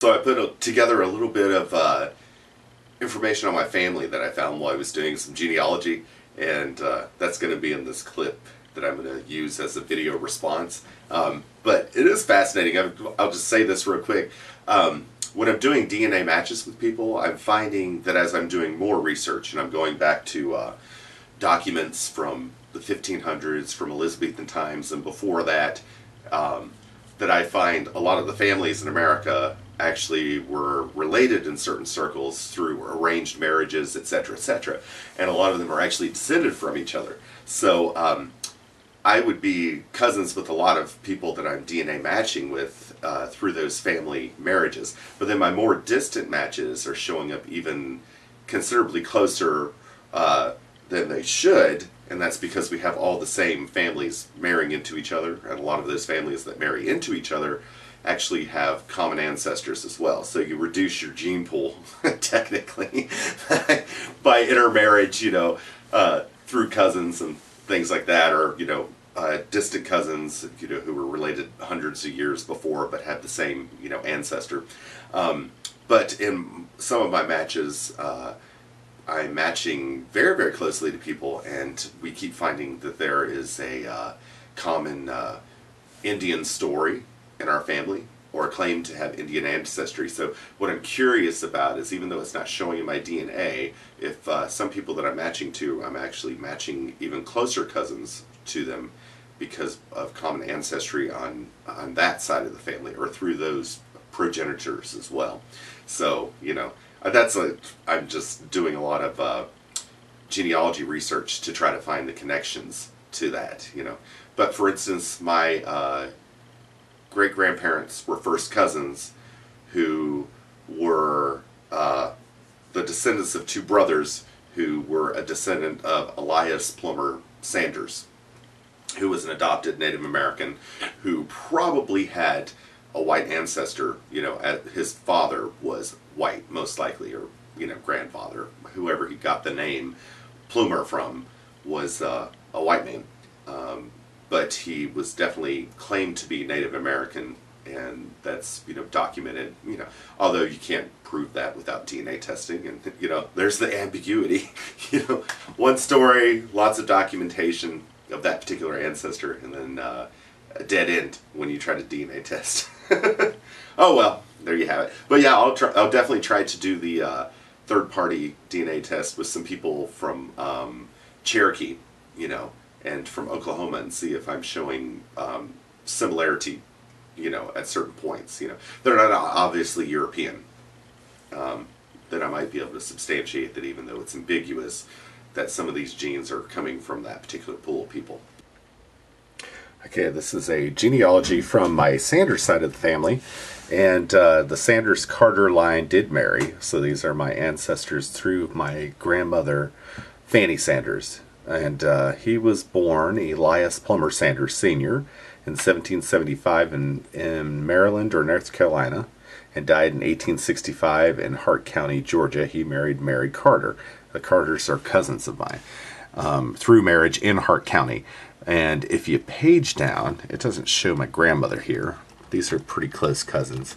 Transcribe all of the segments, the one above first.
So I put together a little bit of information on my family that I found while I was doing some genealogy, and that's going to be in this clip that I'm going to use as a video response. But it is fascinating. I'll just say this real quick. When I'm doing DNA matches with people, I'm finding that as I'm doing more research, and I'm going back to documents from the 1500s, from Elizabethan times, and before that, that I find a lot of the families in America actually were related in certain circles through arranged marriages, etc., etc. And a lot of them are actually descended from each other. So I would be cousins with a lot of people that I'm DNA matching with through those family marriages. But then my more distant matches are showing up even considerably closer than they should, and that's because we have all the same families marrying into each other, and a lot of those families that marry into each other actually have common ancestors as well. So you reduce your gene pool, technically, by intermarriage, through cousins and things like that, or, distant cousins, who were related hundreds of years before but had the same, ancestor. But in some of my matches, I'm matching very, very closely to people, and we keep finding that there is a common Indian story in our family, or a claim to have Indian ancestry. So what I'm curious about is, even though it's not showing in my DNA, if some people that I'm matching to, I'm actually matching even closer cousins to them because of common ancestry on that side of the family, or through those progenitors as well. So, I'm just doing a lot of genealogy research to try to find the connections to that, But for instance, my great-grandparents were first cousins who were the descendants of two brothers who were a descendant of Elias Plummer Sanders, who was an adopted Native American who probably had a white ancestor. His father was white, most likely, or, grandfather, whoever he got the name Plumer from, was a white man. But he was definitely claimed to be Native American, and that's, documented, although you can't prove that without DNA testing, and, there's the ambiguity. One story, lots of documentation of that particular ancestor, and then a dead end when you try to DNA test. Oh well, there you have it. But yeah, I'll definitely try to do the third-party DNA test with some people from Cherokee, and from Oklahoma, and see if I'm showing similarity, at certain points. They're not obviously European. Then I might be able to substantiate that, even though it's ambiguous, that some of these genes are coming from that particular pool of people. Okay, this is a genealogy from my Sanders side of the family, and the Sanders-Carter line did marry, so these are my ancestors through my grandmother, Fanny Sanders. And he was born Elias Plummer Sanders Sr. in 1775 in Maryland or North Carolina, and died in 1865 in Hart County, Georgia. He married Mary Carter. The Carters are cousins of mine, through marriage in Hart County. And if you page down, it doesn't show my grandmother here. These are pretty close cousins.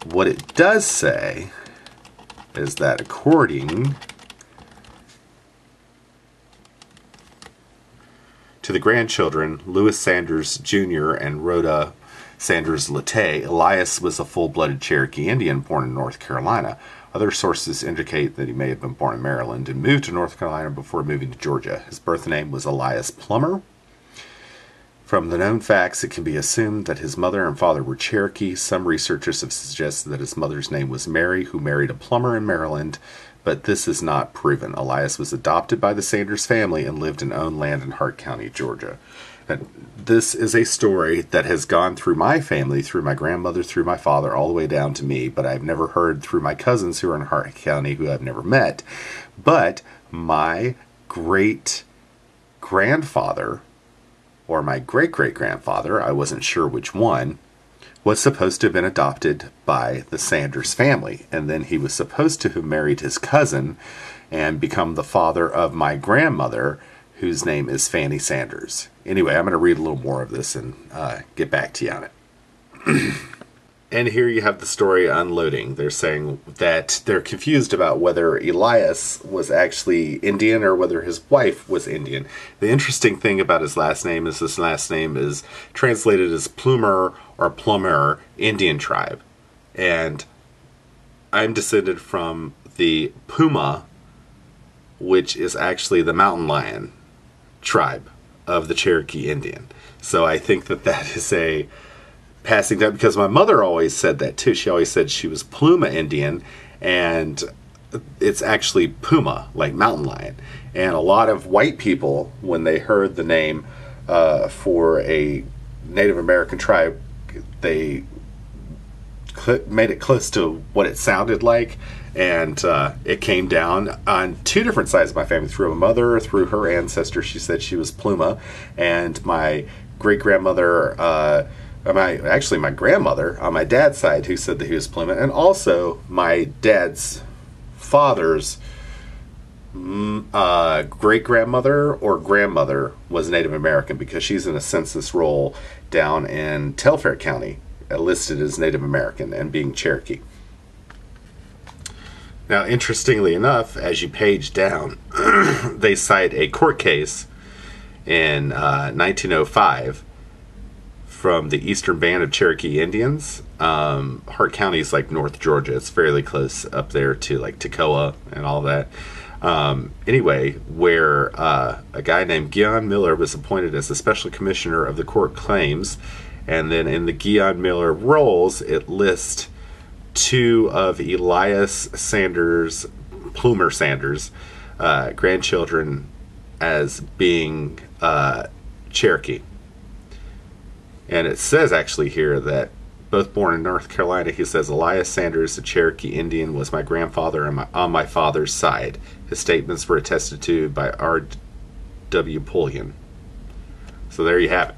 What it does say is that according to the grandchildren, Louis Sanders Jr. and Rhoda Sanders Latte, Elias was a full-blooded Cherokee Indian born in North Carolina. Other sources indicate that he may have been born in Maryland and moved to North Carolina before moving to Georgia. His birth name was Elias Plummer. From the known facts, it can be assumed that his mother and father were Cherokee. Some researchers have suggested that his mother's name was Mary, who married a plumber in Maryland, but this is not proven. Elias was adopted by the Sanders family and lived and owned land in Hart County, Georgia. And this is a story that has gone through my family, through my grandmother, through my father, all the way down to me, but I've never heard through my cousins who are in Hart County, who I've never met. But my great-grandfather, or my great-great-grandfather, I wasn't sure which one, was supposed to have been adopted by the Sanders family. And then he was supposed to have married his cousin and become the father of my grandmother, whose name is Fanny Sanders. Anyway, I'm going to read a little more of this and get back to you on it. And here you have the story unloading. They're saying that they're confused about whether Elias was actually Indian or whether his wife was Indian. The interesting thing about his last name is his last name is translated as Plumer or Plummer, Indian tribe. And I'm descended from the Puma, which is actually the mountain lion tribe of the Cherokee Indian. So I think that that is a passing down, because my mother always said that too. She always said she was Pluma Indian, and it's actually Puma, like mountain lion. And a lot of white people, when they heard the name for a Native American tribe, they made it close to what it sounded like, and it came down on two different sides of my family. Through my mother, through her ancestor, she said she was Pluma, and my great-grandmother, my grandmother on my dad's side, who said that he was Pluma, and also my dad's father's great-grandmother or grandmother was Native American, because she's in a census roll down in Telfair County, listed as Native American and being Cherokee. Now, interestingly enough, as you page down, they cite a court case in 1905 from the Eastern Band of Cherokee Indians. Hart County is like North Georgia. It's fairly close up there to like Toccoa and all that. Anyway, where a guy named Guion Miller was appointed as the special commissioner of the court claims, and then in the Guion Miller rolls, it lists two of Elias Sanders, Plumer Sanders, grandchildren as being Cherokee. And it says actually here that both born in North Carolina, he says Elias Sanders, the Cherokee Indian, was my grandfather on my father's side. His statements were attested to by R.W. Pulliam. So there you have it.